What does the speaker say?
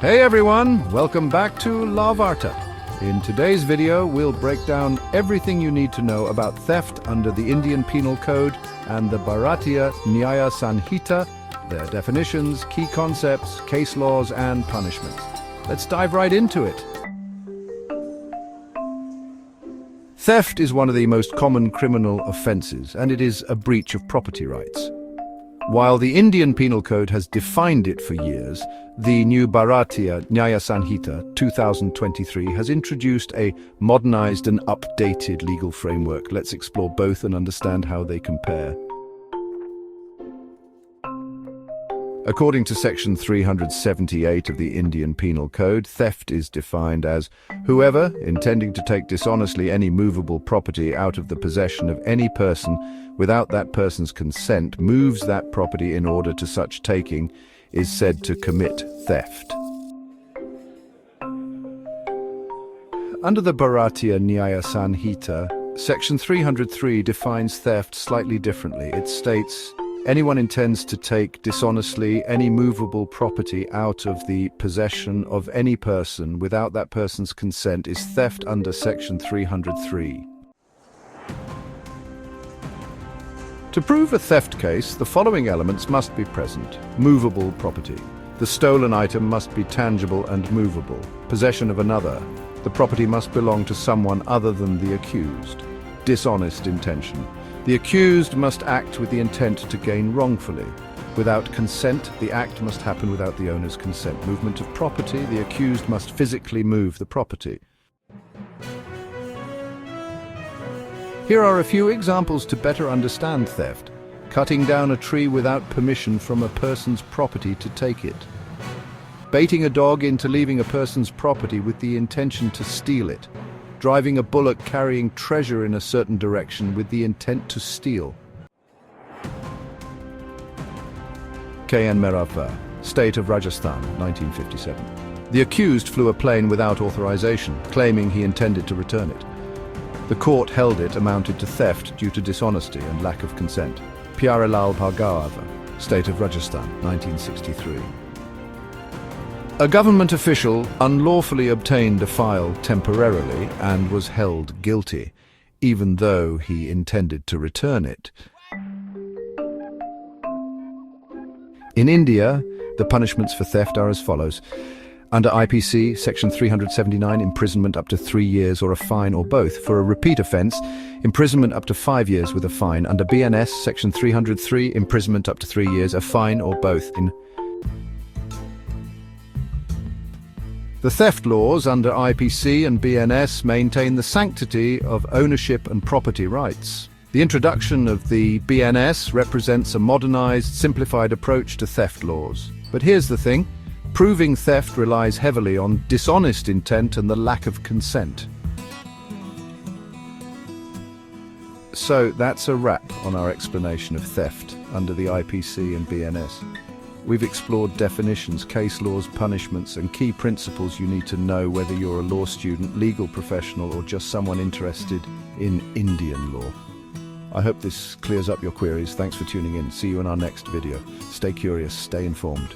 Hey everyone, welcome back to La Varta. In today's video, we'll break down everything you need to know about theft under the Indian Penal Code and the Bharatiya Nyaya Sanhita, their definitions, key concepts, case laws, and punishments. Let's dive right into it. Theft is one of the most common criminal offences, and it is a breach of property rights. While the Indian Penal Code has defined it for years, the new Bharatiya Nyaya Sanhita 2023 has introduced a modernized and updated legal framework. Let's explore both and understand how they compare. According to Section 378 of the Indian Penal Code, theft is defined as whoever, intending to take dishonestly any movable property out of the possession of any person without that person's consent, moves that property in order to such taking, is said to commit theft. Under the Bharatiya Nyaya Sanhita, Section 303 defines theft slightly differently. It states, anyone intends to take dishonestly any movable property out of the possession of any person without that person's consent is theft under Section 303. To prove a theft case, the following elements must be present. Movable property. The stolen item must be tangible and movable. Possession of another. The property must belong to someone other than the accused. Dishonest intention. The accused must act with the intent to gain wrongfully. Without consent, the act must happen without the owner's consent. Movement of property. The accused must physically move the property. Here are a few examples to better understand theft. Cutting down a tree without permission from a person's property to take it. Baiting a dog into leaving a person's property with the intention to steal it. Driving a bullock carrying treasure in a certain direction with the intent to steal. KN Meravpur, State of Rajasthan, 1957. The accused flew a plane without authorization, claiming he intended to return it. The court held it amounted to theft due to dishonesty and lack of consent. Pyarelal Bhargava, State of Rajasthan, 1963. A government official unlawfully obtained a file temporarily and was held guilty, even though he intended to return it. In India, the punishments for theft are as follows. Under IPC, Section 379, imprisonment up to 3 years or a fine or both. For a repeat offence, imprisonment up to 5 years with a fine. Under BNS, Section 303, imprisonment up to 3 years, a fine or both. The theft laws under IPC and BNS maintain the sanctity of ownership and property rights. The introduction of the BNS represents a modernized, simplified approach to theft laws. But here's the thing. Proving theft relies heavily on dishonest intent and the lack of consent. So that's a wrap on our explanation of theft under the IPC and BNS. We've explored definitions, case laws, punishments, and key principles you need to know whether you're a law student, legal professional, or just someone interested in Indian law. I hope this clears up your queries. Thanks for tuning in. See you in our next video. Stay curious, stay informed.